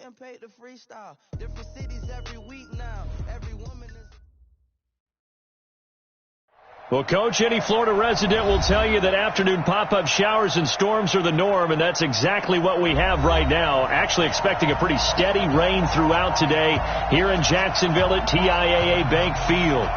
getting paid to freestyle. Different cities every week now. Every woman is... Well, Coach, any Florida resident will tell you that afternoon pop-up showers and storms are the norm, and that's exactly what we have right now. Actually expecting a pretty steady rain throughout today here in Jacksonville at TIAA Bank Field.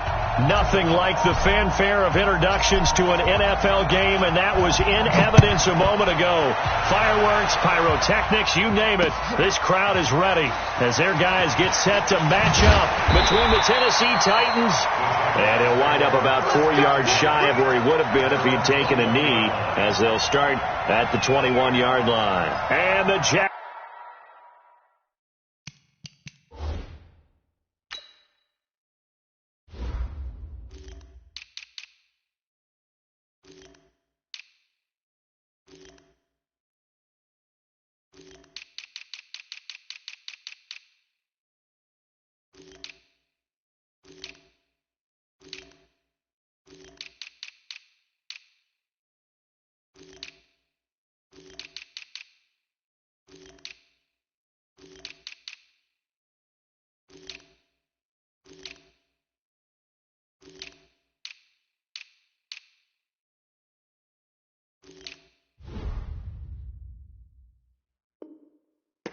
Nothing like the fanfare of introductions to an NFL game, and that was in evidence a moment ago. Fireworks, pyrotechnics, you name it. This crowd is ready as their guys get set to match up between the Tennessee Titans. And he'll wind up about 4 yards shy of where he would have been if he'd taken a knee, as they'll start at the 21-yard line. And the Jags.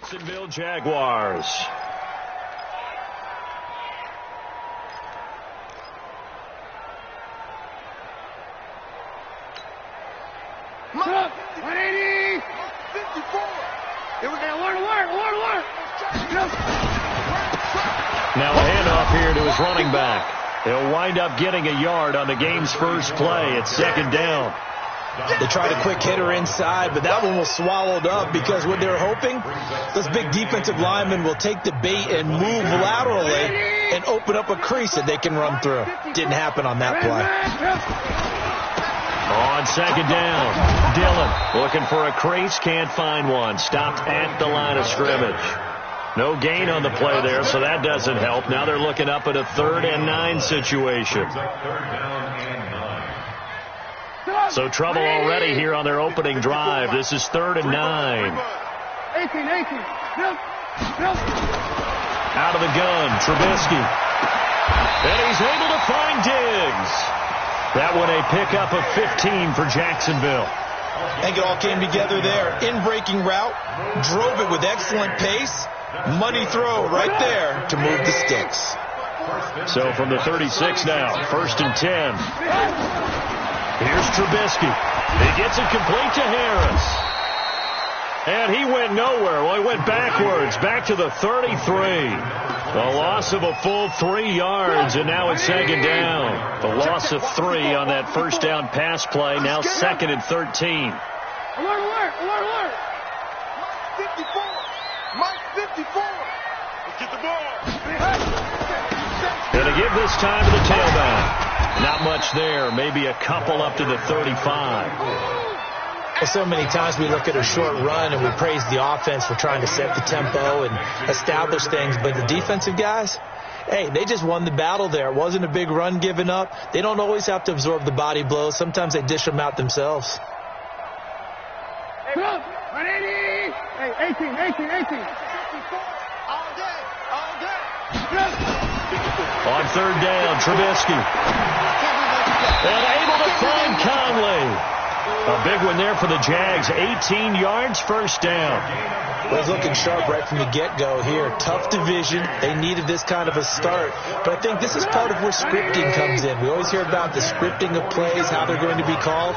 Jacksonville Jaguars. Up, 180, 54. Here we go, Lord. Now a handoff here to his running back. He'll wind up getting a yard on the game's first play. It's second down. They tried a quick hitter inside, but that one was swallowed up because what they were hoping, those big defensive linemen will take the bait and move laterally and open up a crease that they can run through. Didn't happen on that play. On second down, Dillon looking for a crease, can't find one. Stopped at the line of scrimmage. No gain on the play there, so that doesn't help. Now they're looking up at a 3rd and 9 situation. So trouble already here on their opening drive. This is 3rd and 9. 18. Out of the gun, Trubisky. And he's able to find Diggs. That one a pickup of 15 for Jacksonville. I think it all came together there. In-breaking route, drove it with excellent pace. Money throw right there to move the sticks. So from the 36 now, 1st and 10. Here's Trubisky. He gets it complete to Harris. And he went nowhere. Well, he went backwards, back to the 33. A loss of a full 3 yards, and now it's second down. The loss of 3 on that first down pass play, now 2nd and 13. Alert. Mike 54. Let's get the ball. Going to give this time to the tailback. Not much there, maybe a couple up to the 35. Well, so many times we look at a short run and we praise the offense for trying to set the tempo and establish things, but the defensive guys, hey, they just won the battle there. It wasn't a big run given up. They don't always have to absorb the body blows. Sometimes they dish them out themselves. Hey, 180. Hey, 18. All day. On 3rd down, Trubisky. And able to find Conley. A big one there for the Jags. 18 yards, first down. Well, he's looking sharp right from the get-go here. Tough division. They needed this kind of a start. But I think this is part of where scripting comes in. We always hear about the scripting of plays, how they're going to be called.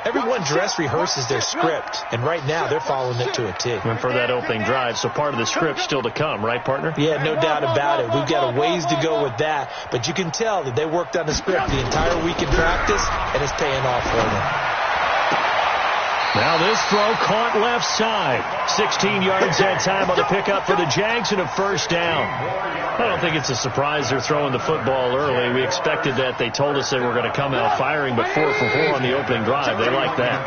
Everyone dress rehearses their script, and right now they're following it to a T. And for that opening drive, so part of the script still to come, right, partner? Yeah, no doubt about it. We've got a ways to go with that, but you can tell that they worked on the script the entire week in practice, and it's paying off for them. Now this throw caught left side. 16 yards that time on the pickup for the Jags and a first down. I don't think it's a surprise they're throwing the football early. We expected that. They told us they were going to come out firing, but 4 for 4 on the opening drive. They like that.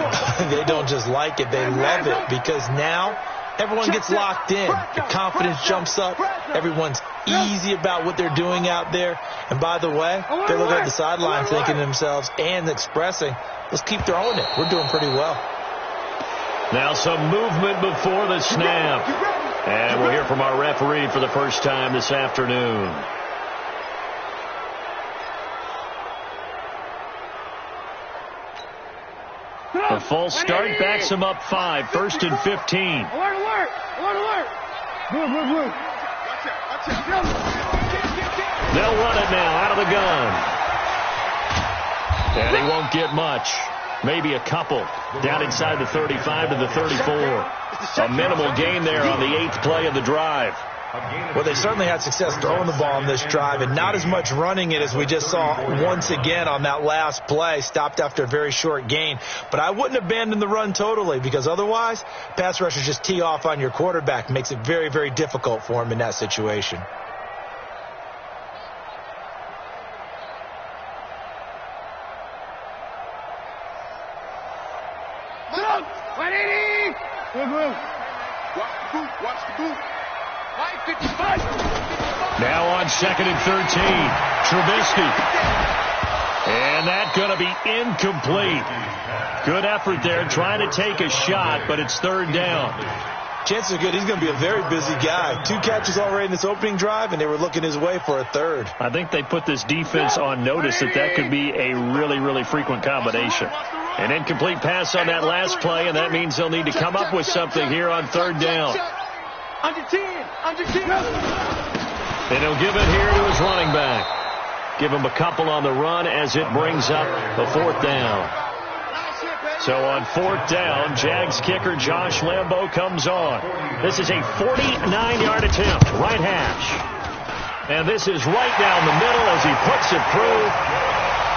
They don't just like it. They love it because now everyone gets locked in. Their confidence jumps up. Everyone's easy about what they're doing out there. And by the way, they're looking at the sideline thinking to themselves and expressing, let's keep throwing it. We're doing pretty well. Now some movement before the snap. And we'll hear from our referee for the first time this afternoon. The false start backs him up 5, 1st and 15. Alert, alert, alert, alert. Blue, blue, blue. They'll run it now out of the gun. And he won't get much. Maybe a couple. Down inside the 35 to the 34. A minimal gain there on the 8th play of the drive. Well, they certainly had success throwing the ball on this drive and not as much running it as we just saw once again on that last play. Stopped after a very short gain. But I wouldn't abandon the run totally because otherwise, pass rushers just tee off on your quarterback. Makes it very, very difficult for him in that situation. Now on 2nd and 13, Trubisky. And that's going to be incomplete. Good effort there, trying to take a shot, but it's 3rd down. Chances are good he's going to be a very busy guy. 2 catches already in this opening drive, and they were looking his way for a 3rd. I think they put this defense on notice that could be a really, really frequent combination. An incomplete pass on that last play, and that means they'll need to come up with something here on 3rd down. Under 10, under 10. And he'll give it here to his running back. Give him a couple on the run as it brings up the 4th down. So on 4th down, Jags kicker Josh Lambo comes on. This is a 49-yard attempt, right hash. And this is right down the middle as he puts it through.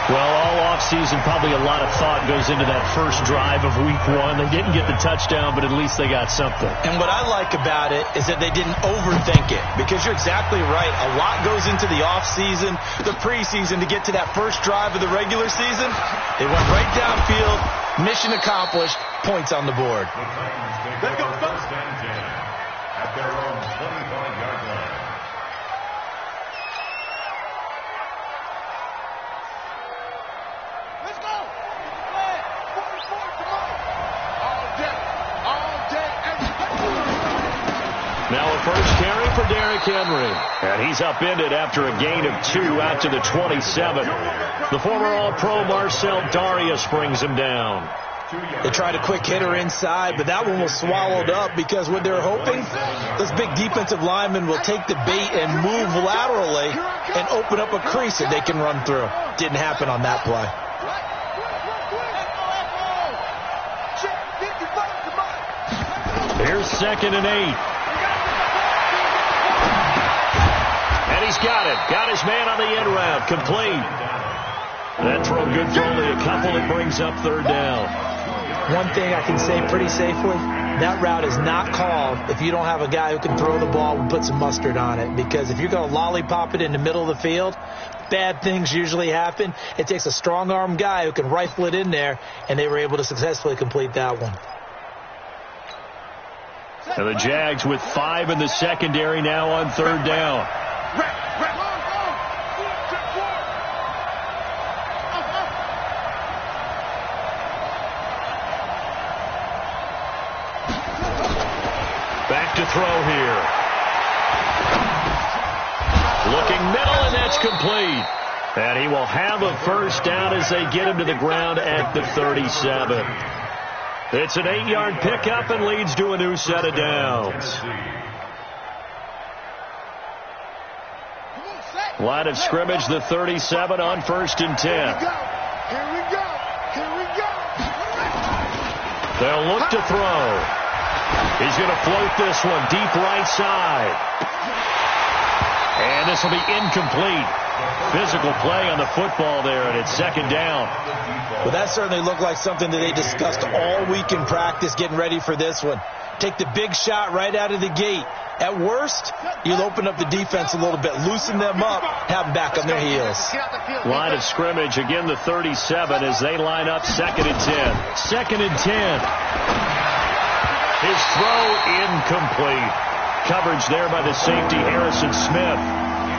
Well, all offseason, probably a lot of thought goes into that first drive of Week 1. They didn't get the touchdown, but at least they got something. And what I like about it is that they didn't overthink it, because you're exactly right. A lot goes into the offseason, the preseason, to get to that first drive of the regular season. They went right downfield, mission accomplished, points on the board. Let's go, folks. At their own 25-yard line. Now a first carry for Derrick Henry. And he's upended after a gain of 2 out to the 27. The former All-Pro Marcel Darius brings him down. They tried a quick hitter inside, but that one was swallowed up because what they're hoping, this big defensive lineman will take the bait and move laterally and open up a crease that they can run through. Didn't happen on that play. Here's 2nd and 8. And he's got it. Got his man on the end route. Complete. That throw good for only a couple. It brings up 3rd down. One thing I can say pretty safely, that route is not called if you don't have a guy who can throw the ball and put some mustard on it. Because if you're going to lollipop it in the middle of the field, bad things usually happen. It takes a strong-arm guy who can rifle it in there, and they were able to successfully complete that one. And the Jags with 5 in the secondary now on 3rd down. Back to throw here. Looking middle, and that's complete. And he will have a first down as they get him to the ground at the 37. It's an 8-yard pickup and leads to a new set of downs. Line of scrimmage, the 37 on 1st and 10. Here we go. Here we go. They'll look to throw. He's going to float this one deep right side. And this will be incomplete. Physical play on the football there, and it's 2nd down. Well, that certainly looked like something that they discussed all week in practice getting ready for this one. Take the big shot right out of the gate. At worst, you'll open up the defense a little bit, loosen them up, have them back on their heels. Line of scrimmage, again the 37 as they line up 2nd and 10. 2nd and 10. His throw incomplete. Coverage there by the safety, Harrison Smith.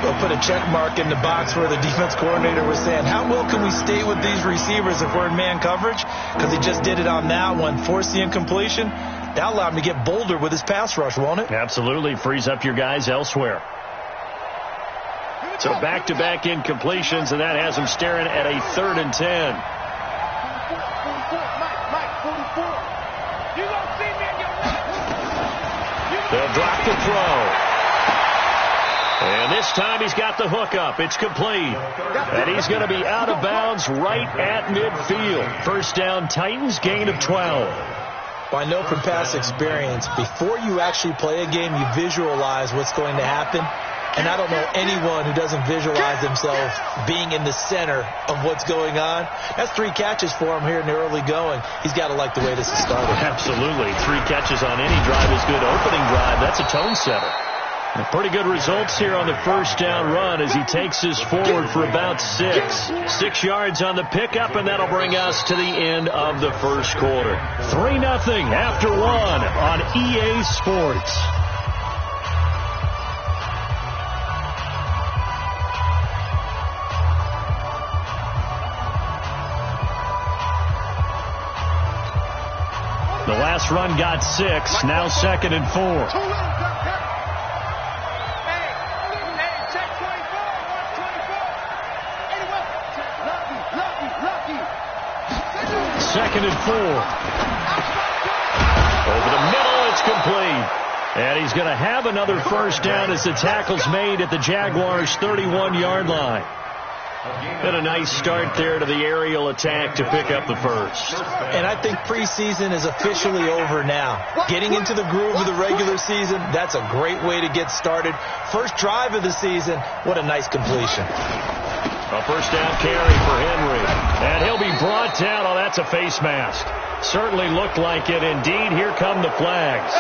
They'll put a check mark in the box where the defense coordinator was saying, how well can we stay with these receivers if we're in man coverage? Because he just did it on that one. Force the incompletion. That'll allow him to get bolder with his pass rush, won't it? Absolutely. Frees up your guys elsewhere. So back-to-back incompletions, and that has him staring at a 3rd and 10. They'll drop the throw. And this time he's got the hook up. It's complete. And he's going to be out of bounds right at midfield. First down, Titans, gain of 12. Well, I know from past experience, before you actually play a game, you visualize what's going to happen. And I don't know anyone who doesn't visualize themselves being in the center of what's going on. That's 3 catches for him here in the early going. He's got to like the way this is started. Absolutely. 3 catches on any drive is good. Opening drive, that's a tone setter. And pretty good results here on the first down run as he takes us forward for about 6. 6 yards on the pickup, and that'll bring us to the end of the first quarter. 3-0 after 1 on EA Sports. The last run got 6, now 2nd and 4. Second and 4. Over the middle, it's complete. And he's going to have another first down as the tackle's made at the Jaguars' 31-yard line. Been a nice start there to the aerial attack to pick up the first. And I think preseason is officially over now. Getting into the groove of the regular season, that's a great way to get started. First drive of the season, what a nice completion. A first down carry for Henry. And he'll be brought down. Oh, that's a face mask. Certainly looked like it. Indeed, here come the flags.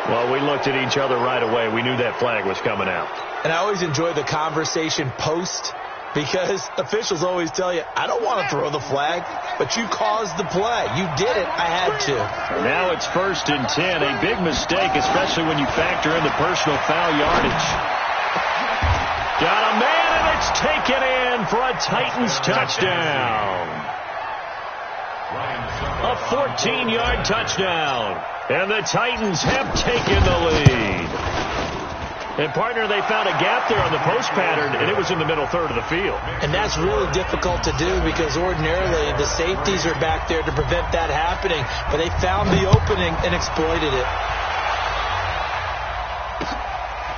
Well, we looked at each other right away. We knew that flag was coming out. And I always enjoy the conversation post, because officials always tell you, I don't want to throw the flag, but you caused the play. You did it. I had to. Now it's 1st and 10. A big mistake, especially when you factor in the personal foul yardage. Got a man, and it's taken in for a Titans touchdown. A 14-yard touchdown. And the Titans have taken the lead. And, partner, they found a gap there on the post pattern, and it was in the middle third of the field. And that's really difficult to do because ordinarily the safeties are back there to prevent that happening. But they found the opening and exploited it.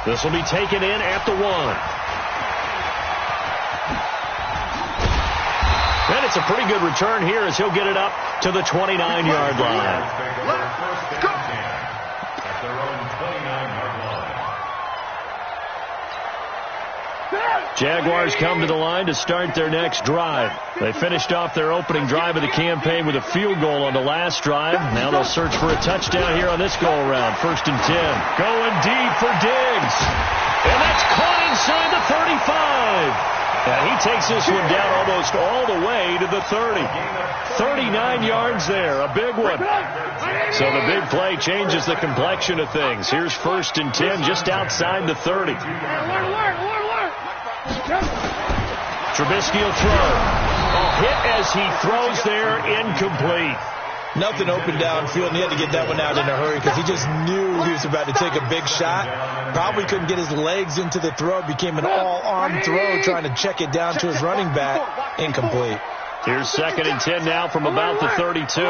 This will be taken in at the 1. And it's a pretty good return here as he'll get it up to the 29-yard line. Jaguars come to the line to start their next drive. They finished off their opening drive of the campaign with a field goal on the last drive. Now they'll search for a touchdown here on this go-around. 1st and 10. Going deep for Diggs. And that's caught inside the 35. And he takes this one down almost all the way to the 30. 39 yards there, a big one. So the big play changes the complexion of things. Here's 1st and 10 just outside the 30. Trubisky will throw. A hit as he throws there, incomplete. Nothing open downfield, and he had to get that one out in a hurry because he just knew he was about to take a big shot. Probably couldn't get his legs into the throw. It became an all-arm throw trying to check it down to his running back. Incomplete. Here's 2nd and 10 now from about the 32.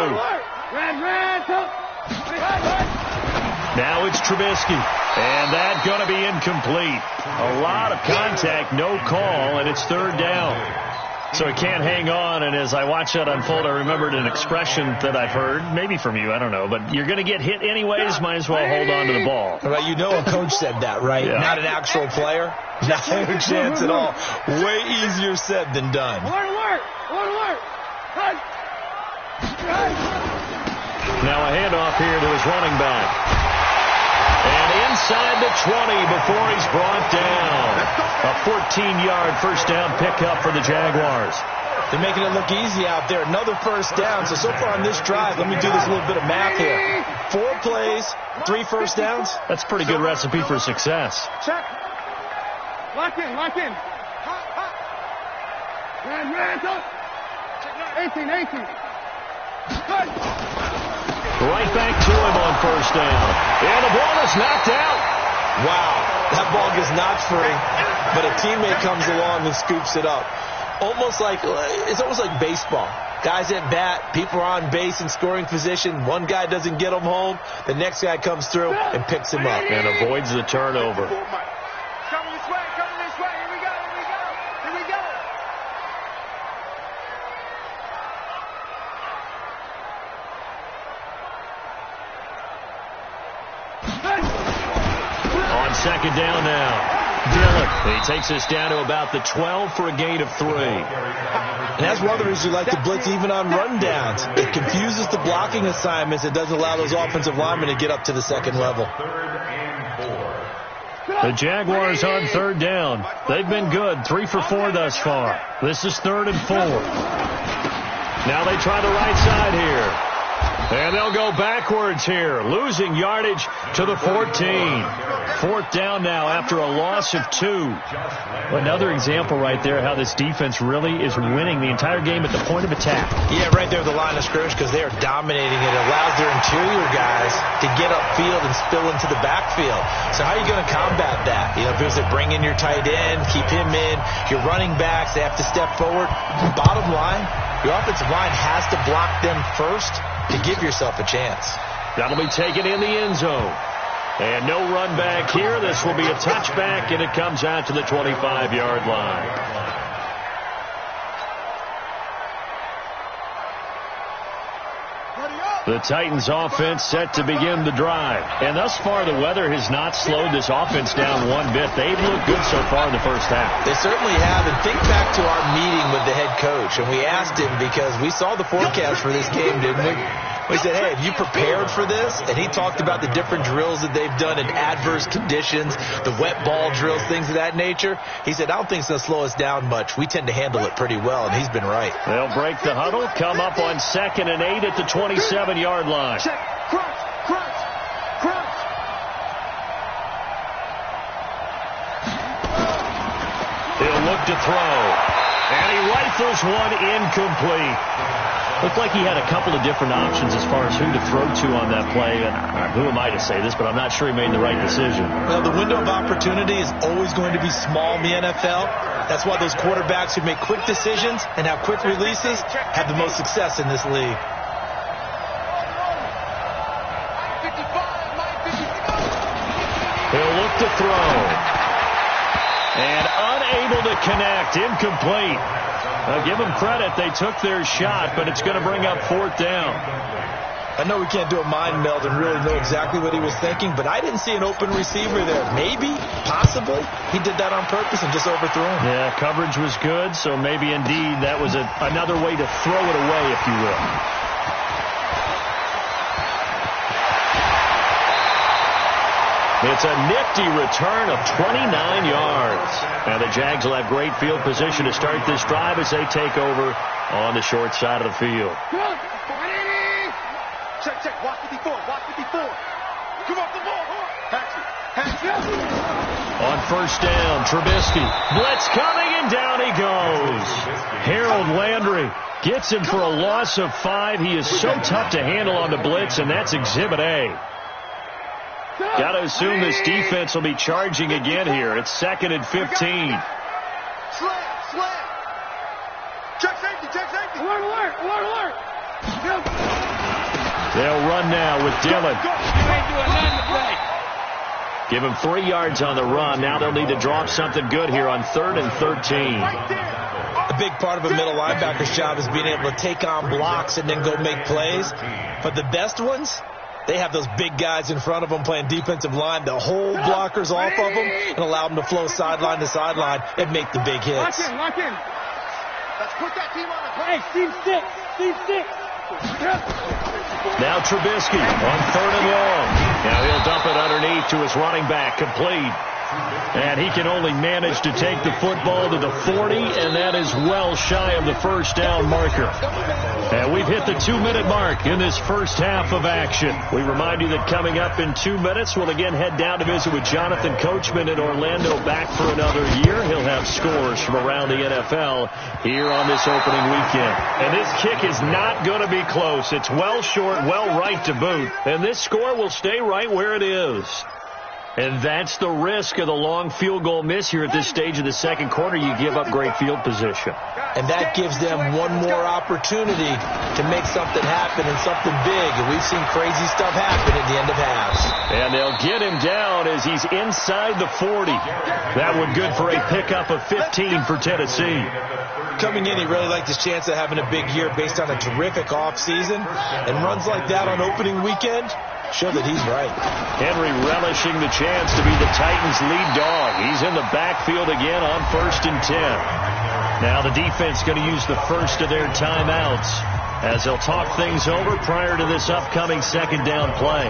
Now it's Trubisky. And that's going to be incomplete. A lot of contact, no call, and it's 3rd down. So he can't hang on, and as I watch that unfold, I remembered an expression that I've heard, maybe from you, I don't know, but you're going to get hit anyways, might as well hold on to the ball. Well, you know a coach said that, right? Yeah. Not an actual player. Not a chance at all. Way easier said than done. Now a handoff here to his running back. And inside the 20 before he's brought down. A 14-yard first down pickup for the Jaguars. They're making it look easy out there. Another first down. So far on this drive, let me do this little bit of math here. 4 plays, 3 first downs. That's a pretty good recipe for success. Check. Lock in. Run. 18. Right back to him on first down. And the ball is knocked out. Wow, that ball gets knocked free, but a teammate comes along and scoops it up. It's almost like baseball. Guys at bat, people are on base in scoring position. One guy doesn't get him home. The next guy comes through and picks him up. And avoids the turnover. Coming this way, coming this way. Here we go, here we go, here we go. On second down now. Dillon, he takes us down to about the 12 for a gain of 3. And that's one of the reasons you like to blitz even on rundowns. It confuses the blocking assignments. It doesn't allow those offensive linemen to get up to the second level. The Jaguars on third down. They've been good, 3 for 4 thus far. This is 3rd and 4. Now they try the right side here. And they'll go backwards here, losing yardage to the 14. 4th down now after a loss of 2. Another example right there how this defense really is winning the entire game at the point of attack. Yeah, right there at the line of scrimmage because they are dominating it. It allows their interior guys to get upfield and spill into the backfield. So how are you going to combat that? You know, if they bring in your tight end, keep him in, your running backs, they have to step forward. Bottom line, your offensive line has to block them first to give yourself a chance. That'll be taken in the end zone. And no run back here. This will be a touchback, and it comes out to the 25-yard line. The Titans offense set to begin the drive. And thus far, the weather has not slowed this offense down one bit. They've looked good so far in the first half. They certainly have. And think back to our meeting with the head coach. And we asked him because we saw the forecast for this game, didn't we? We said, hey, have you prepared for this? And he talked about the different drills that they've done in adverse conditions, the wet ball drills, things of that nature. He said, I don't think it's going to slow us down much. We tend to handle it pretty well, and he's been right. They'll break the huddle, come up on 2nd and 8 at the 27-yard line. Check, crunch, crunch, crunch. He'll look to throw. And he rifles one incomplete. Looked like he had a couple of different options as far as who to throw to on that play. And who am I to say this, but I'm not sure he made the right decision. Well, the window of opportunity is always going to be small in the NFL. That's why those quarterbacks who make quick decisions and have quick releases have the most success in this league. He'll look to throw. And unable to connect. Incomplete. Now, give them credit. They took their shot, but it's going to bring up 4th down. I know we can't do a mind meld and really know exactly what he was thinking, but I didn't see an open receiver there. Maybe, possibly, he did that on purpose and just overthrew him. Yeah, coverage was good, so maybe indeed that was another way to throw it away, if you will. It's a nifty return of 29 yards. Now the Jags will have great field position to start this drive as they take over on the short side of the field. Check, check. Watch 54. Watch 54. Come off the ball. Hatch it. On first down, Trubisky. Blitz coming, and down he goes. Harold Landry gets him for a loss of 5. He is so tough to handle on the blitz, and that's Exhibit A. Got to assume this defense will be charging again here. It's 2nd and 15. Slam. Check safety. Alert. They'll run now with Dillon. Give him 3 yards on the run. Now they'll need to drop something good here on 3rd and 13. A big part of a middle linebacker's job is being able to take on blocks and then go make plays. But the best ones, they have those big guys in front of them playing defensive line to hold blockers off of them and allow them to flow sideline to sideline and make the big hits. Lock in. Let's put that team on the play. Team six. Now Trubisky on 3rd and long. Now he'll dump it underneath to his running back. Complete. And he can only manage to take the football to the 40, and that is well shy of the first down marker. And we've hit the 2-minute mark in this first half of action. We remind you that coming up in 2 minutes, we'll again head down to visit with Jonathan Coachman in Orlando, back for another year. He'll have scores from around the NFL here on this opening weekend. And this kick is not going to be close. It's well short, well right to boot. And this score will stay right where it is. And that's the risk of the long field goal miss here at this stage of the second quarter. You give up great field position. And that gives them one more opportunity to make something happen and something big. And we've seen crazy stuff happen at the end of halves. And they'll get him down as he's inside the 40. That would good for a pickup of 15 for Tennessee. Coming in, he really liked his chance of having a big year based on a terrific offseason. And runs like that on opening weekend show that he's right. Henry relishing the chance to be the Titans' lead dog. He's in the backfield again on 1st and 10. Now the defense going to use the first of their timeouts as they'll talk things over prior to this upcoming second down play.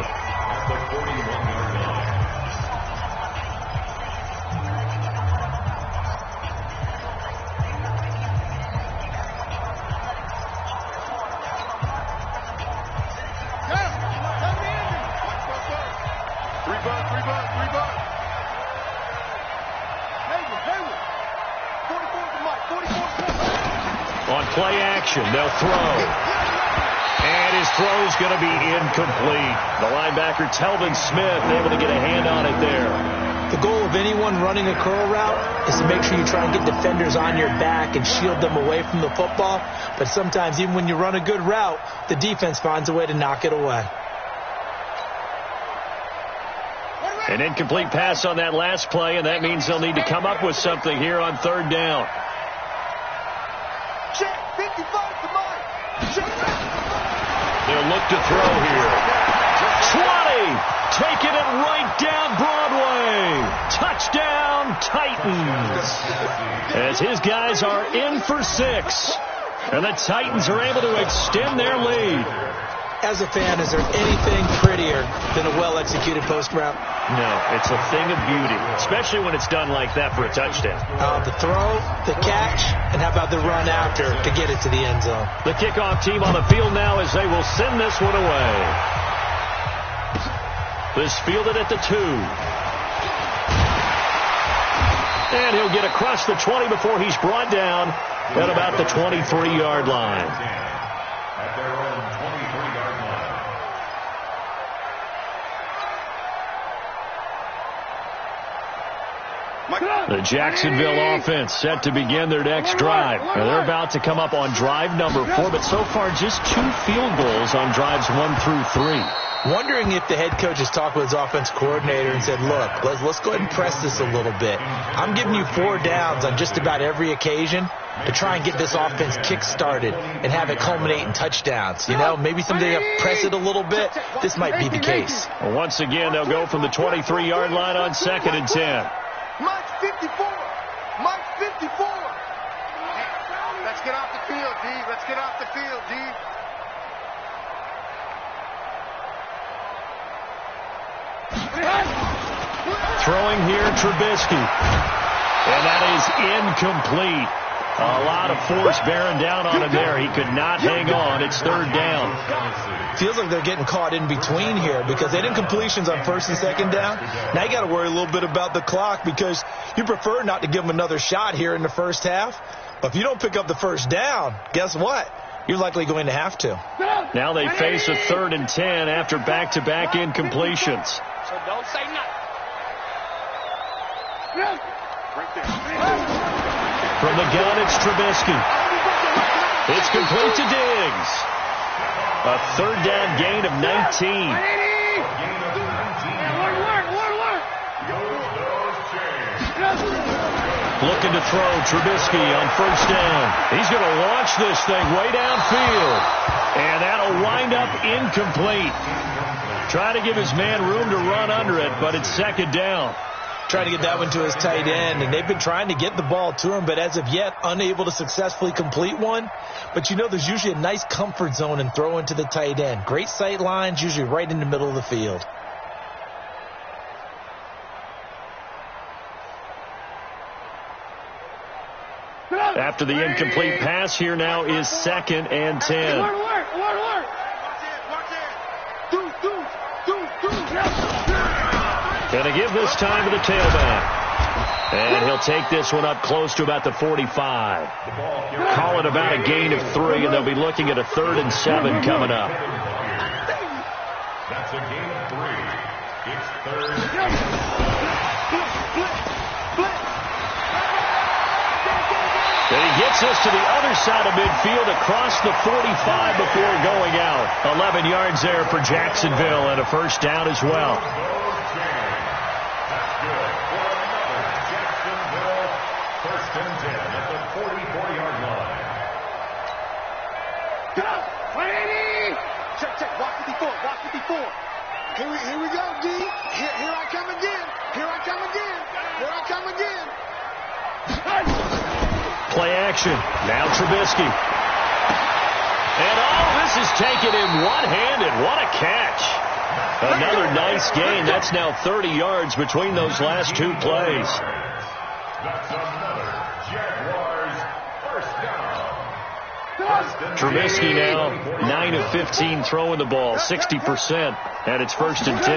Play action, they'll throw. And his throw's going to be incomplete. The linebacker, Telvin Smith, able to get a hand on it there. The goal of anyone running a curl route is to make sure you try and get defenders on your back and shield them away from the football. But sometimes, even when you run a good route, the defense finds a way to knock it away. An incomplete pass on that last play, and that means they'll need to come up with something here on 3rd down. They'll look to throw here. 20, taking it right down Broadway. Touchdown, Titans. As his guys are in for 6. And the Titans are able to extend their lead. As a fan, is there anything prettier than a well-executed post route? No, it's a thing of beauty, especially when it's done like that for a touchdown. The throw, the catch, and how about the run after to get it to the end zone? The kickoff team on the field now as they will send this one away. This fielded at the 2. And he'll get across the 20 before he's brought down at about the 23-yard line. At their own 23-yard line. The Jacksonville offense set to begin their next drive. Now they're about to come up on drive number 4, but so far just 2 field goals on drives 1 through 3. Wondering if the head coach has talked with his offense coordinator and said, look, let's go ahead and press this a little bit. I'm giving you 4 downs on just about every occasion to try and get this offense kick-started and have it culminate in touchdowns. You know, maybe someday they'll press it a little bit. This might be the case. Well, once again, they'll go from the 23-yard line on 2nd and 10. Mike's 54. Mike's 54. Let's get off the field, D. Let's get off the field, D. Throwing here, Trubisky. And that is incomplete. A lot of force bearing down on him there. He could not hang on. It's 3rd down. Feels like they're getting caught in between here because they did completions on 1st and 2nd down. Now you got to worry a little bit about the clock because you prefer not to give them another shot here in the first half. But if you don't pick up the 1st down, guess what? You're likely going to have to. Now they face a 3rd and 10 after back-to-back incompletions. So don't say nothing. From the gun, it's Trubisky. It's complete to Diggs. A 3rd down gain of 19. Looking to throw, Trubisky on 1st down. He's going to launch this thing way downfield. And that'll wind up incomplete. Trying to give his man room to run under it, but it's 2nd down. Trying to get that one to his tight end, and they've been trying to get the ball to him, but as of yet, unable to successfully complete one. But you know, there's usually a nice comfort zone in throwing to the tight end. Great sight lines, usually right in the middle of the field. After the incomplete pass, here now is 2nd and 10. Going to give this time to the tailback. And he'll take this one up close to about the 45. Call it about a gain of 3, and they'll be looking at a 3rd and 7 coming up. That's a gain of 3. It's 3rd. And he gets us to the other side of midfield across the 45 before going out. 11 yards there for Jacksonville and a first down as well. First and 10 at the 44-yard line. Go! 180! Check, check. Watch 54. Watch 54. Here we go, D. Here I come again. Here I come again. Here I come again. Play action. Now Trubisky. And this is taken in one-handed. What a catch. Another nice gain. That's now 30 yards between those last 2 plays. That's another Jaguars first down. Trubisky now 9 of 15 throwing the ball, 60%, and it's 1st and 10.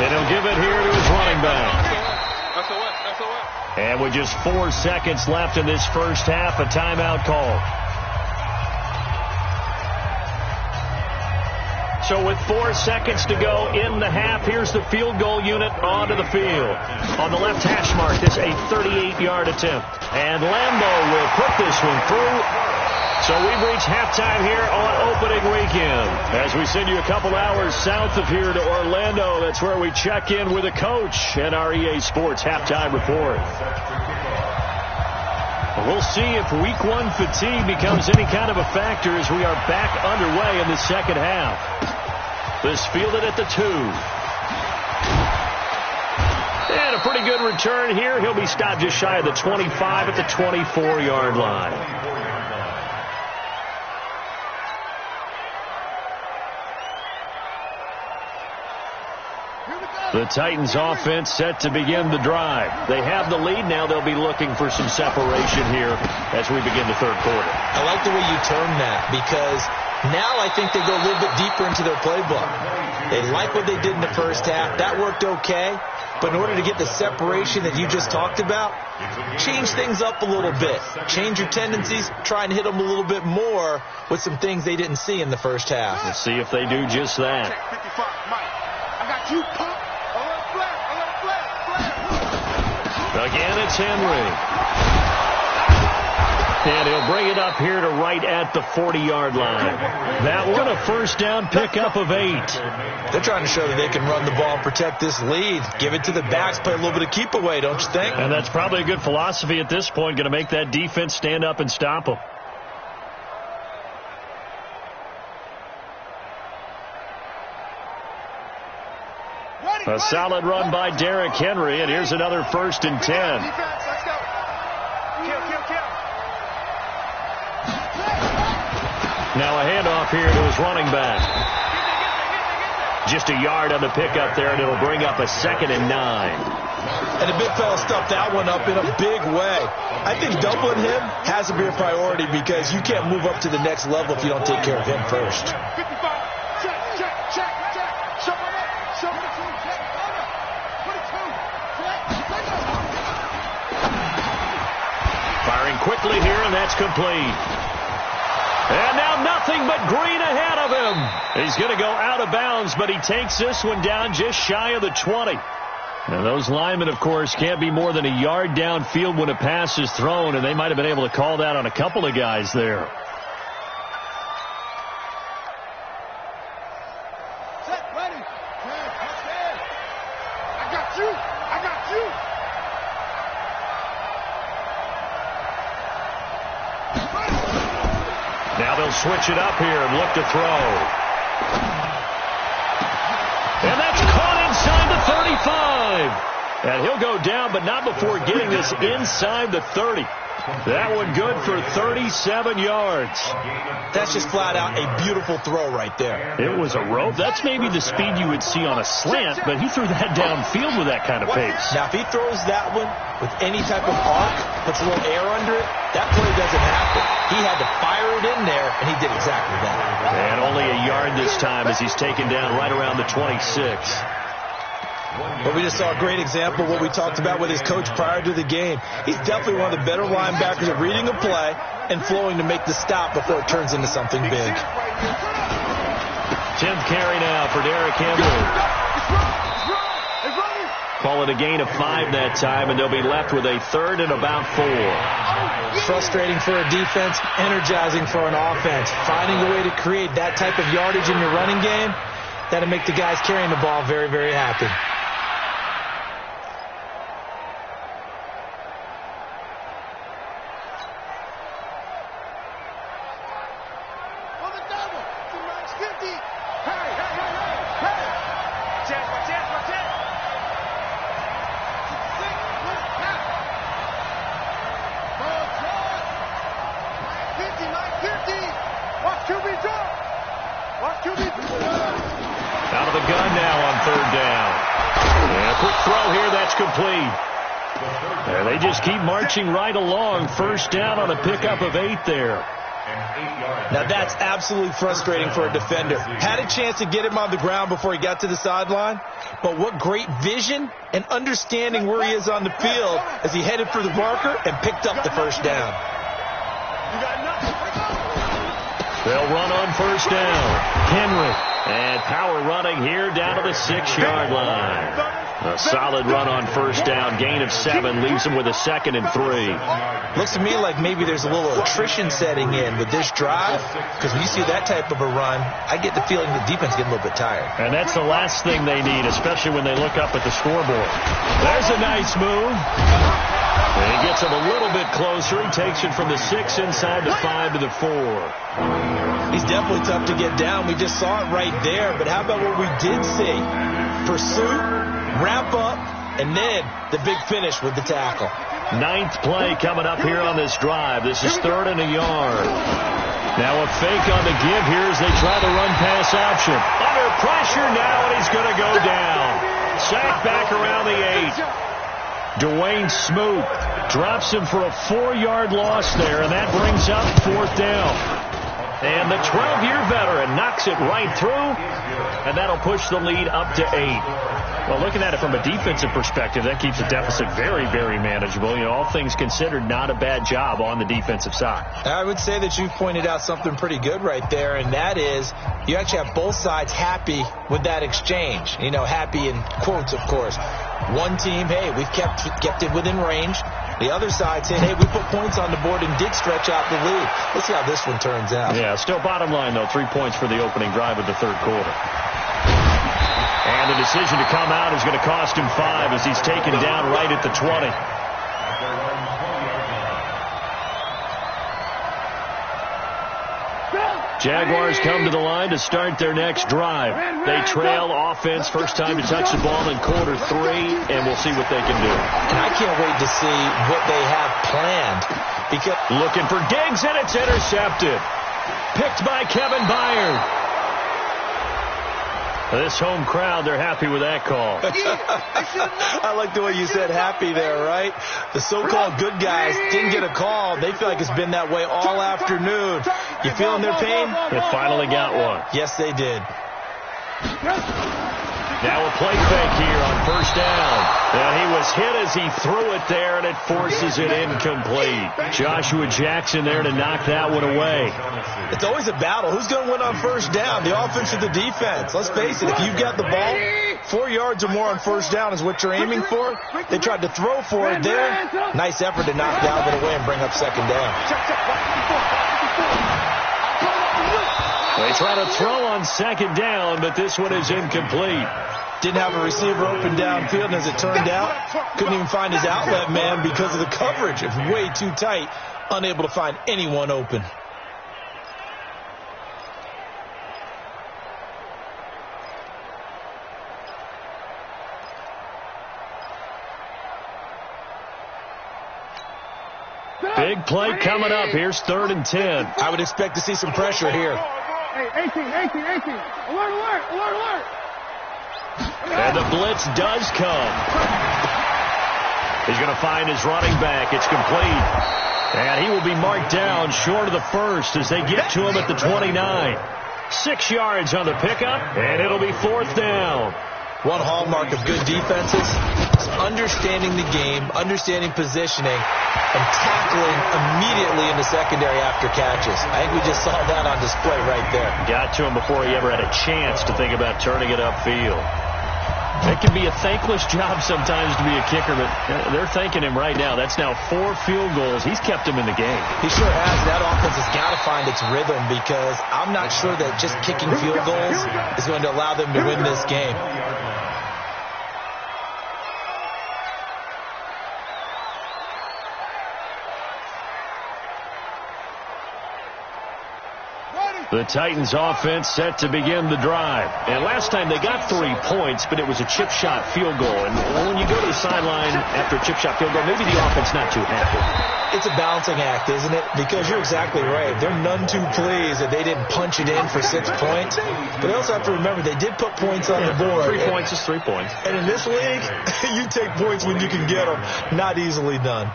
And he'll give it here to his running back. And with just 4 seconds left in this first half, a timeout call. So with 4 seconds to go in the half, here's the field goal unit onto the field. On the left hash mark, this a 38-yard attempt. And Lambeau will put this one through. So we've reached halftime here on opening weekend. As we send you a couple hours south of here to Orlando, that's where we check in with a coach and our EA Sports halftime report. We'll see if Week 1 fatigue becomes any kind of a factor as we are back underway in the second half. This fielded at the 2. And a pretty good return here. He'll be stopped just shy of the 25 at the 24-yard line. The Titans offense set to begin the drive. They have the lead. Now they'll be looking for some separation here as we begin the third quarter. I like the way you term that, because now I think they go a little bit deeper into their playbook. They like what they did in the first half. That worked okay. But in order to get the separation that you just talked about, change things up a little bit. Change your tendencies. Try and hit them a little bit more with some things they didn't see in the first half. Let's see if they do just that. I got you, pump. Again, it's Henry. And he'll bring it up here to right at the 40-yard line. That one a first down pickup of 8. They're trying to show that they can run the ball and protect this lead. Give it to the backs, play a little bit of keep away, don't you think? And that's probably a good philosophy at this point, going to make that defense stand up and stop them. A solid run by Derrick Henry, and here's another 1st and 10. Now a handoff here to his running back. Just a yard on the pickup there, and it'll bring up a 2nd and 9. And the big fella stuffed that one up in a big way. I think doubling him has to be a priority, because you can't move up to the next level if you don't take care of him first. Firing quickly here, and that's complete. And now nothing but green ahead of him. He's going to go out of bounds, but he takes this one down just shy of the 20. And those linemen, of course, can't be more than a yard downfield when a pass is thrown, and they might have been able to call that on a couple of guys there. Set, ready. I got you. I got you. Now they'll switch it up here and look to throw. And that's caught inside the 35. And he'll go down, but not before getting this inside the 30. That one good for 37 yards. That's just flat out a beautiful throw right there. It was a rope. That's maybe the speed you would see on a slant, but he threw that downfield with that kind of pace. Now, if he throws that one with any type of arc, puts a little air under it, that play doesn't happen. He had to fire it in there, and he did exactly that. And only a yard this time as he's taken down right around the 26. But we just saw a great example of what we talked about with his coach prior to the game. He's definitely one of the better linebackers at reading a play and flowing to make the stop before it turns into something big. 10th carry now for Derrick Henry. Call it a gain of 5 that time, and they'll be left with a third and about 4. Frustrating for a defense, energizing for an offense. Finding a way to create that type of yardage in your running game, that'll make the guys carrying the ball very, very happy. Out of the gun now on 3rd down. And a quick throw here, that's complete. And they just keep marching right along. 1st down on a pickup of 8 there. Now that's absolutely frustrating for a defender. Had a chance to get him on the ground before he got to the sideline, but what great vision and understanding where he is on the field as he headed for the marker and picked up the 1st down. They'll run on 1st down. Henry. And power running here down to the 6-yard line. A solid run on 1st down. Gain of 7 leaves him with a 2nd and 3. Looks to me like maybe there's a little attrition setting in with this drive, because when you see that type of a run, I get the feeling the defense getting a little bit tired. And that's the last thing they need, especially when they look up at the scoreboard. There's a nice move. And he gets him a little bit closer. He takes it from the 6 inside the 5 to the 4. He's definitely tough to get down. We just saw it right there. But how about what we did see? Pursuit, wrap up, and then the big finish with the tackle. 9th play coming up here on this drive. This is 3rd and a yard. Now a fake on the give here as they try the run-pass option. Under pressure now, and he's going to go down. Sacked back around the 8. Dwayne Smoot drops him for a 4-yard loss there, and that brings up 4th down. And the 12-year veteran knocks it right through, and that'll push the lead up to 8. Well, looking at it from a defensive perspective, that keeps the deficit very, very manageable. You know, all things considered, not a bad job on the defensive side. I would say that you've pointed out something pretty good right there, and that is you actually have both sides happy with that exchange. You know, happy in quotes, of course. One team, hey, we've kept it within range. The other side saying, hey, we put points on the board and did stretch out the lead. Let's see how this one turns out. Yeah, still bottom line, though, 3 points for the opening drive of the 3rd quarter. And the decision to come out is going to cost him 5 as he's taken down right at the 20. Jaguars come to the line to start their next drive. They trail offense, first time to touch the ball in quarter 3, and we'll see what they can do. And I can't wait to see what they have planned. Because looking for Diggs, and it's intercepted. Picked by Kevin Byard. This home crowd, they're happy with that call. I like the way you said happy there, right? The so-called good guys didn't get a call. They feel like it's been that way all afternoon. You feeling their pain? They finally got one. Yes, they did. Now a play fake here on 1st down. And he was hit as he threw it there, and it forces it incomplete. Joshua Jackson there to knock that one away. It's always a battle. Who's going to win on 1st down, the offense or the defense? Let's face it, if you've got the ball, 4 yards or more on 1st down is what you're aiming for. They tried to throw for it there. Nice effort to knock Dalvin away and bring up 2nd down. They try to throw on 2nd down, but this one is incomplete. Didn't have a receiver open downfield, and as it turned out, couldn't even find his outlet man because of the coverage. It was way too tight, unable to find anyone open. Big play coming up. Here's 3rd and 10. I would expect to see some pressure here. Hey, 18. Alert. And the blitz does come. He's going to find his running back. It's complete. And he will be marked down short of the first as they get to him at the 29. 6 yards on the pickup, and it'll be 4th down. One hallmark of good defenses is understanding the game, understanding positioning, and tackling immediately in the secondary after catches. I think we just saw that on display right there. Got to him before he ever had a chance to think about turning it upfield. It can be a thankless job sometimes to be a kicker, but they're thanking him right now. That's now 4 field goals. He's kept him in the game. He sure has. That offense has got to find its rhythm because I'm not sure that just kicking field goals is going to allow them to win this game. The Titans offense set to begin the drive. And last time they got 3 points, but it was a chip shot field goal. And when you go to the sideline after a chip shot field goal, maybe the offense not too happy. It's a balancing act, isn't it? Because you're exactly right. They're none too pleased that they didn't punch it in for 6 points. But they also have to remember they did put points on the board. 3 points is 3 points. And in this league, you take points when you can get them. Not easily done.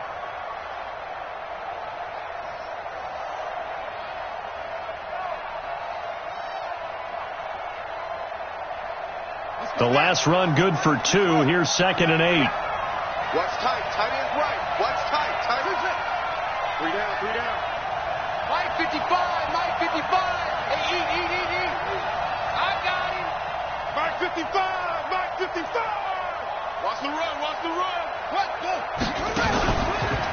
The last run good for 2. Here's 2nd and 8. Watch tight. Tight end right. Watch tight. Tight end right. 3 down. Mike 55. Hey, eat. I got him. Mike 55. Watch the run. What?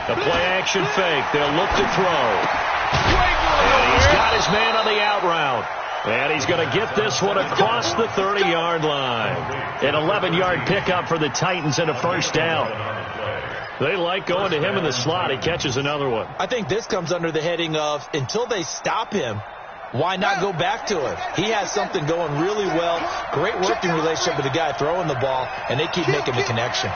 The play action fake. They'll look to throw. And he's got his man on the out route. And he's going to get this one across the 30-yard line. An 11-yard pickup for the Titans and a 1st down. They like going to him in the slot. He catches another one. I think this comes under the heading of until they stop him, why not go back to him? He has something going really well. Great working relationship with the guy throwing the ball, and they keep making the connection.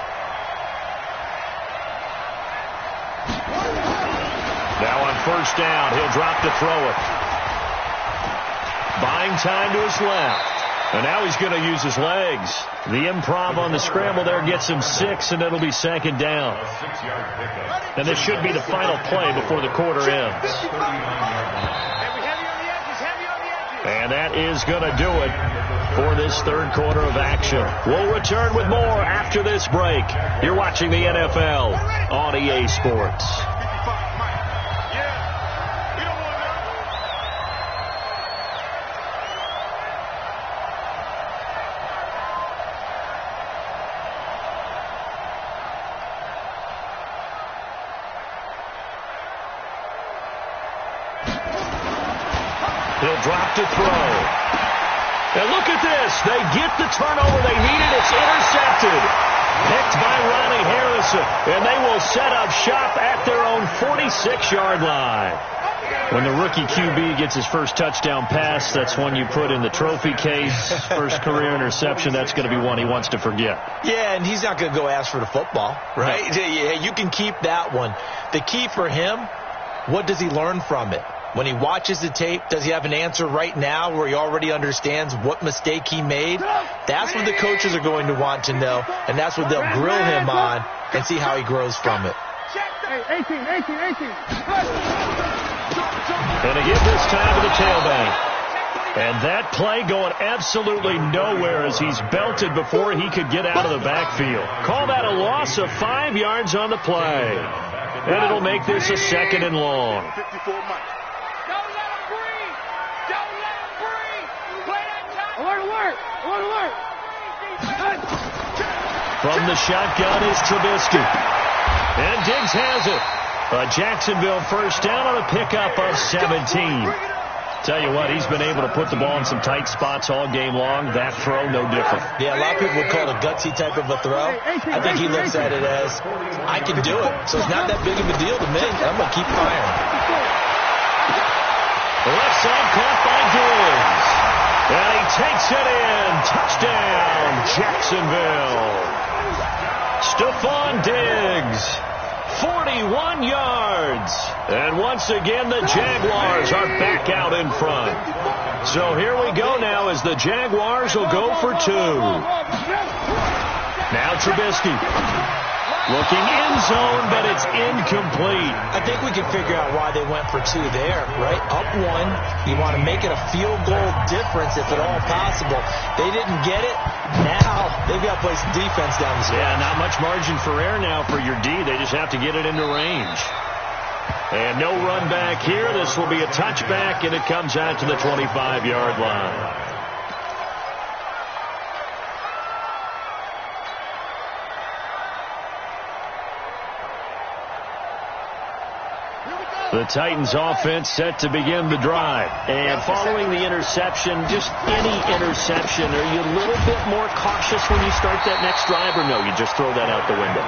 Now on 1st down, he'll drop to throw it. Buying time to his left. And now he's going to use his legs. The improv on the scramble there gets him 6, and it'll be 2nd down. And this should be the final play before the quarter ends. And that is going to do it for this 3rd quarter of action. We'll return with more after this break. You're watching the NFL on EA Sports. He'll drop to throw. And look at this. They get the turnover they needed. It's intercepted. Picked by Ronnie Harrison. And they will set up shop at their own 46-yard line. When the rookie QB gets his first touchdown pass, that's one you put in the trophy case. First career interception, that's going to be one he wants to forget. Yeah, and he's not going to go ask for the football, right? Yeah, you can keep that one. The key for him, what does he learn from it? When he watches the tape, does he have an answer right now where he already understands what mistake he made? That's what the coaches are going to want to know, and that's what they'll grill him on and see how he grows from it. 18. And again this time to the tailback. And that play going absolutely nowhere as he's belted before he could get out of the backfield. Call that a loss of 5 yards on the play. And it'll make this a 2nd and long. Alert. From the shotgun is Trubisky. And Diggs has it. A Jacksonville 1st down on a pickup of 17. Tell you what, he's been able to put the ball in some tight spots all game long. That throw, no different. Yeah, a lot of people would call it a gutsy type of a throw. I think he looks at it as, I can do it. So it's not that big of a deal to me. I'm going to keep firing. The left side caught by Diggs. And he takes it in. Touchdown, Jacksonville. Stephon Diggs. 41 yards. And once again, the Jaguars are back out in front. So here we go now as the Jaguars will go for 2. Now Trubisky. Looking end zone, but it's incomplete. I think we can figure out why they went for 2 there, right? Up 1. You want to make it a field goal difference if at all possible. They didn't get it. Now they've got to play some defense down the stretch. Yeah, not much margin for error now for your D. They just have to get it into range. And no run back here. This will be a touchback, and it comes out to the 25-yard line. The Titans offense set to begin the drive. And following the interception, just any interception, are you a little bit more cautious when you start that next drive, or no, you just throw that out the window?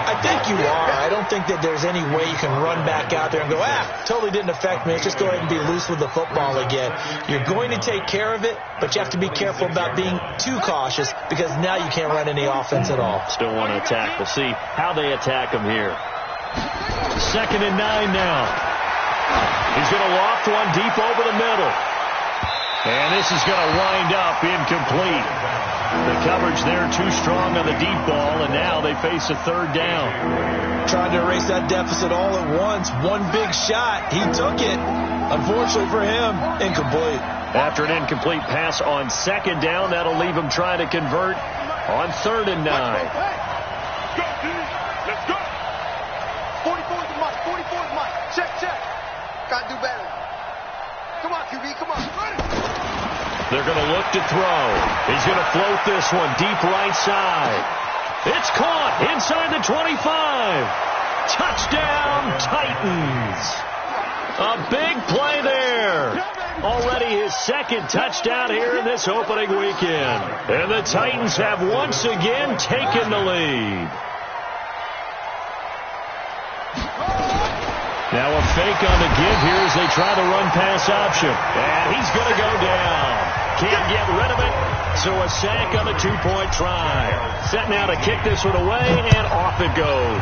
I think you are. I don't think that there's any way you can run back out there and go, totally didn't affect me. Let's just go ahead and be loose with the football again. You're going to take care of it, but you have to be careful about being too cautious because now you can't run any offense at all. Still want to attack. We'll see how they attack them here. 2nd and 9 now. He's going to loft one deep over the middle. And this is going to wind up incomplete. The coverage there too strong on the deep ball, and now they face a 3rd down. Trying to erase that deficit all at once. One big shot. He took it. Unfortunately for him, incomplete. After an incomplete pass on 2nd down, that'll leave him trying to convert on 3rd and 9. Let's go. 44 is Mike. 44 is Mike. Check. Gotta do better. Come on, QB. Come on. They're going to look to throw. He's going to float this one deep right side. It's caught inside the 25. Touchdown, Titans. A big play there. Already his 2nd touchdown here in this opening weekend. And the Titans have once again taken the lead. Now a fake on the give here as they try the run-pass option. And he's going to go down. Can't get rid of it, so a sack on the 2-point try. Set now to kick this one away, and off it goes.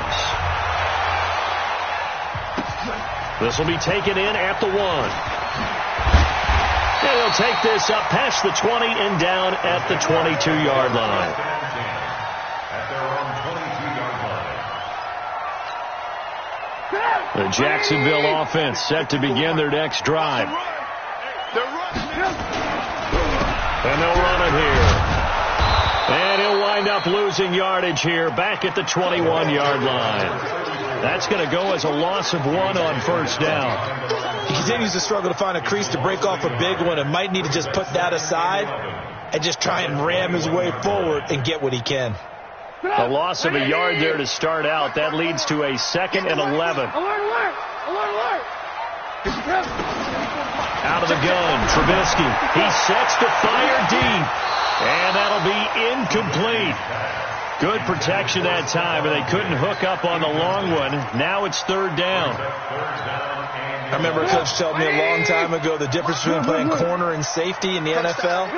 This will be taken in at the 1. And he'll take this up past the 20 and down at the 22-yard line. The Jacksonville offense set to begin their next drive. And they'll run it here. And he'll wind up losing yardage here back at the 21-yard line. That's going to go as a loss of 1 on 1st down. He continues to struggle to find a crease to break off a big one and might need to just put that aside and just try and ram his way forward and get what he can. A loss of a yard there to start out. That leads to a 2nd and 11. Out of the gun, Trubisky. He sets to fire deep. And that'll be incomplete. Good protection that time, and they couldn't hook up on the long one. Now it's 3rd down. I remember a coach told me a long time ago the difference between playing corner and safety in the NFL.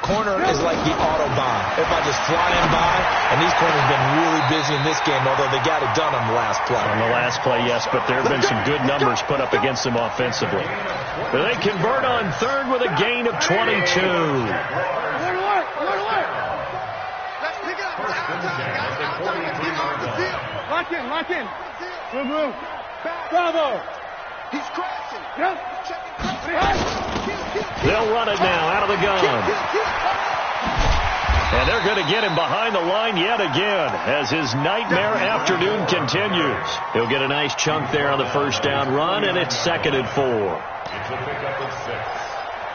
Corner is like the Autobahn. Everybody just flying by, and these corners have been really busy in this game, although they got it done on the last play. On the last play, yes, but there have been some good numbers put up against them offensively. They convert on 3rd with a gain of 22. Lock in. Move. Bravo. He's crashing. They'll run it now out of the gun. And they're going to get him behind the line yet again as his nightmare afternoon continues. He'll get a nice chunk there on the 1st down run, and it's 2nd and 4. It's a pickup of 6.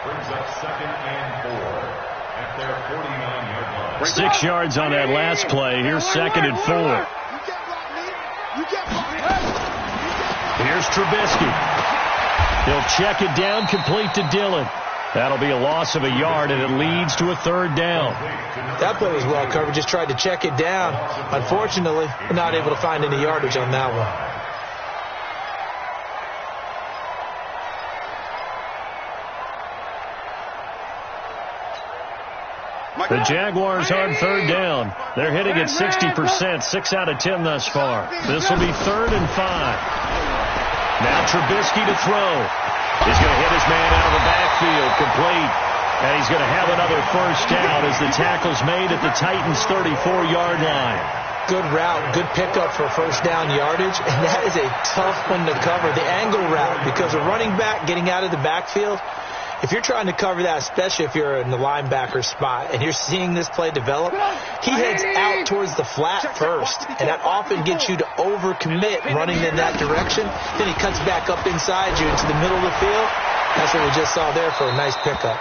Brings up 2nd and 4 at their 49-yard line. 6 yards on that last play. Here's 2nd and 4. Here's Trubisky. He'll check it down, complete to Dillon. That'll be a loss of a yard, and it leads to a 3rd down. That play was well covered. Just tried to check it down. Unfortunately, not able to find any yardage on that one. The Jaguars on third down. They're hitting at 60%, 6 out of 10 thus far. This will be 3rd and 5. Now Trubisky to throw. He's going to hit his man out of the backfield, complete. And he's going to have another first down as the tackle's made at the Titans' 34-yard line. Good route, good pickup for first down yardage, and that is a tough one to cover, the angle route, because a running back getting out of the backfield, if you're trying to cover that, especially if you're in the linebacker spot and you're seeing this play develop, he heads out towards the flat first, and that often gets you to overcommit running in that direction. Then he cuts back up inside you into the middle of the field. That's what we just saw there for a nice pickup.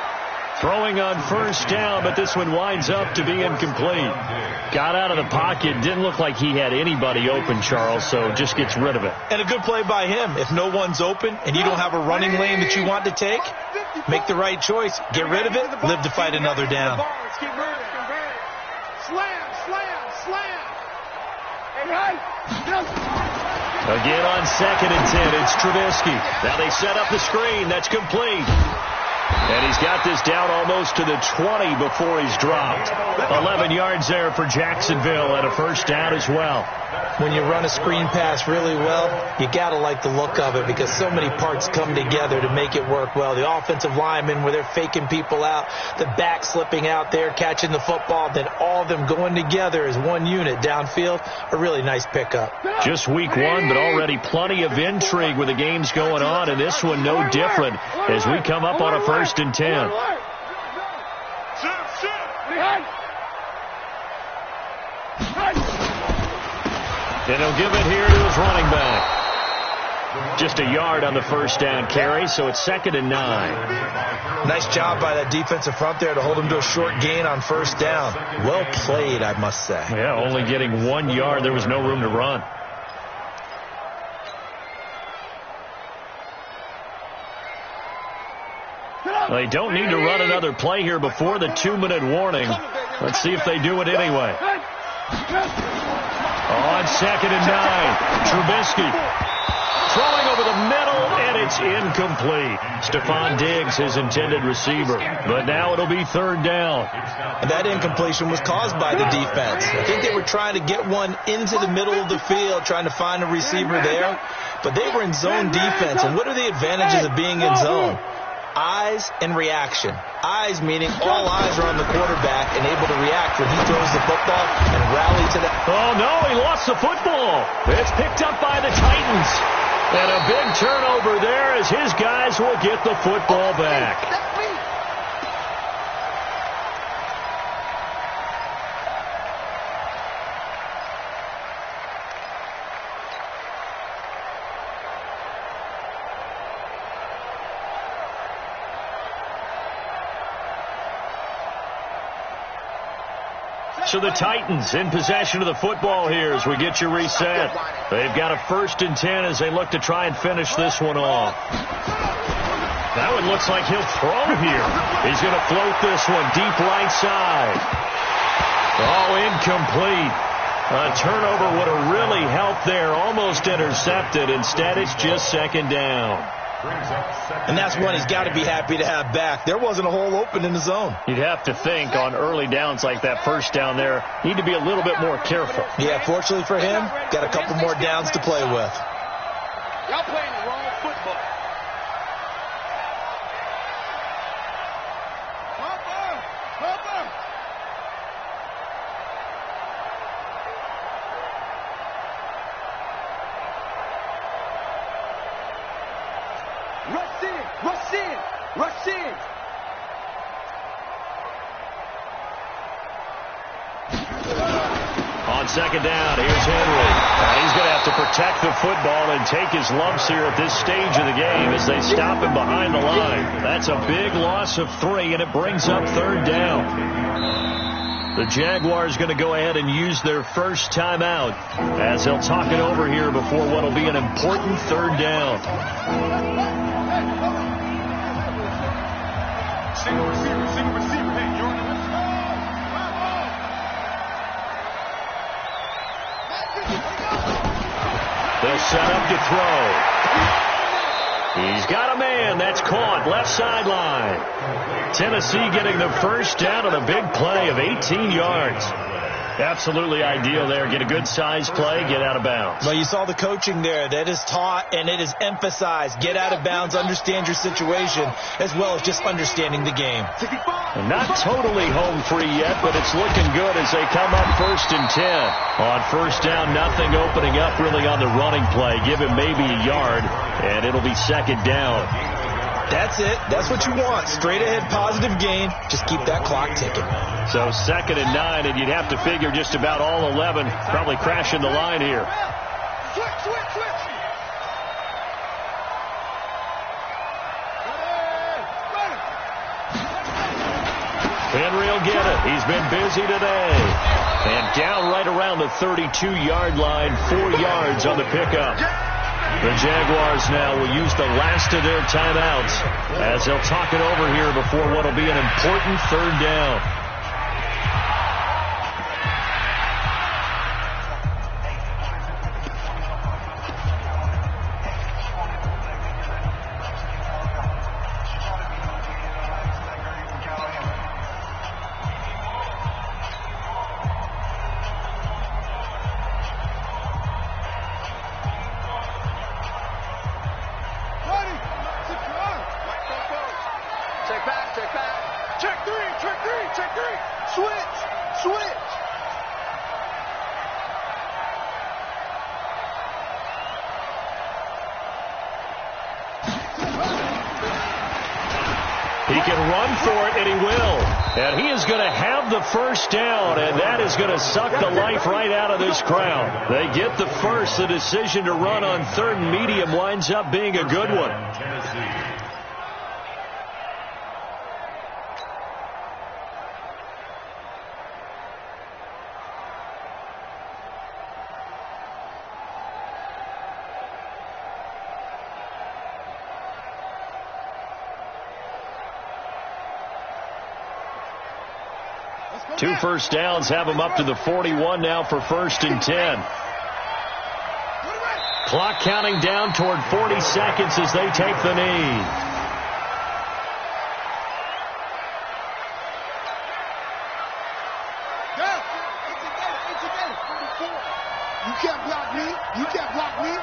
Throwing on first down, but this one winds up to be incomplete. Got out of the pocket. Didn't look like he had anybody open, Charles, so just gets rid of it. And a good play by him. If no one's open and you don't have a running lane that you want to take, make the right choice. Get rid of it. Live to fight another down. Slam, slam, slam. Again on 2nd and 10, it's Trubisky. Now they set up the screen. That's complete. And he's got this down almost to the 20 before he's dropped. 11 yards there for Jacksonville and a first down as well. When you run a screen pass really well, you got to like the look of it because so many parts come together to make it work well. The offensive linemen where they're faking people out, the back slipping out there, catching the football, then all of them going together as one unit downfield. A really nice pickup. Just week 1, but already plenty of intrigue with the games going on, and this one no different as we come up on a 1st and 10. And he'll give it here to his running back. Just a yard on the first down carry, so it's 2nd and 9. Nice job by that defensive front there to hold him to a short gain on first down. Well played, I must say. Yeah, only getting 1 yard. There was no room to run. They don't need to run another play here before the 2-minute warning. Let's see if they do it anyway. On 2nd and 9, Trubisky throwing over the middle, and it's incomplete. Stephon Diggs, his intended receiver. But now it'll be 3rd down. And that incompletion was caused by the defense. I think they were trying to get one into the middle of the field, trying to find a receiver there. But they were in zone defense. And what are the advantages of being in zone? Eyes and reaction. Eyes meaning all eyes are on the quarterback and able to react when he throws the football and rally to the... Oh, no, he lost the football. It's picked up by the Titans. And a big turnover there as his guys will get the football back. So the Titans in possession of the football here as we get you reset. They've got a 1st and 10 as they look to try and finish this one off. That one looks like he'll throw here. He's going to float this one deep right side. Oh, incomplete. A turnover would have really helped there. Almost intercepted. Instead, it's just 2nd down. And that's one he's got to be happy to have back. There wasn't a hole open in the zone. You'd have to think on early downs like that first down there, need to be a little bit more careful. Yeah, fortunately for him, got a couple more downs to play with. Y'all playing the wrong football. Rush in. On 2nd down, here's Henry. He's going to have to protect the football and take his lumps here at this stage of the game as they stop him behind the line. That's a big loss of 3, and it brings up 3rd down. The Jaguars going to go ahead and use their first timeout as they'll talk it over here before what will be an important 3rd down. Single receiver. Hey, you're in the They'll set up to throw. He's got a man. That's caught. Left sideline. Tennessee getting the first down on a big play of 18 yards. Absolutely ideal there. Get a good size play, get out of bounds. Well, you saw the coaching there. That is taught and it is emphasized. Get out of bounds, understand your situation, as well as just understanding the game. Not totally home free yet, but it's looking good as they come up 1st and 10. On first down, nothing opening up really on the running play. Give him maybe a yard, and it'll be 2nd down. That's it. That's what you want. Straight ahead, positive gain. Just keep that clock ticking. So 2nd and 9, and you'd have to figure just about all 11 probably crashing the line here. Switch. Henry will get it. He's been busy today. And down right around the 32-yard line, 4 yards on the pickup. The Jaguars now will use the last of their timeouts as they'll talk it over here before what will be an important 3rd down. Check three. Switch. He can run for it, and he will. And he is going to have the first down, and that is going to suck the life right out of this crowd. They get the first. The decision to run on 3rd and medium winds up being a good one. Two first downs have them up to the 41 now for 1st and 10. Clock counting down toward 40 seconds as they take the knee. You can't block me.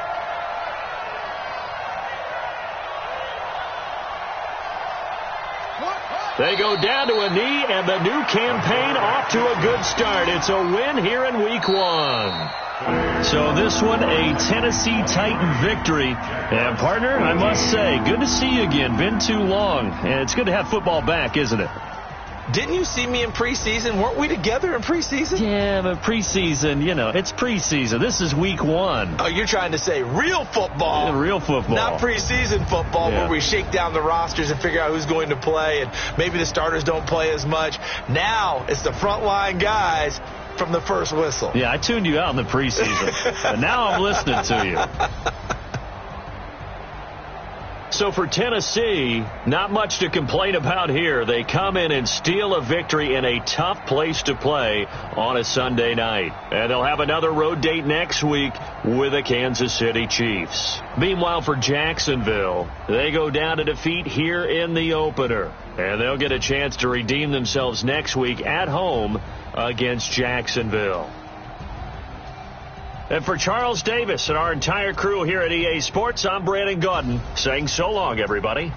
They go down to a knee, and the new campaign off to a good start. It's a win here in Week 1. So this one, a Tennessee Titan victory. And, partner, I must say, good to see you again. Been too long. And it's good to have football back, isn't it? Didn't you see me in preseason? Weren't we together in preseason? Yeah, but preseason, it's preseason. This is Week 1. Oh, you're trying to say real football. Yeah, real football. Not preseason football where we shake down the rosters and figure out who's going to play, and maybe the starters don't play as much. Now it's the frontline guys from the first whistle. Yeah, I tuned you out in the preseason, but now I'm listening to you. So for Tennessee, not much to complain about here. They come in and steal a victory in a tough place to play on a Sunday night. And they'll have another road date next week with the Kansas City Chiefs. Meanwhile, for Jacksonville, they go down to defeat here in the opener. And they'll get a chance to redeem themselves next week at home against Jacksonville. And for Charles Davis and our entire crew here at EA Sports, I'm Brandon Gaudin saying so long, everybody.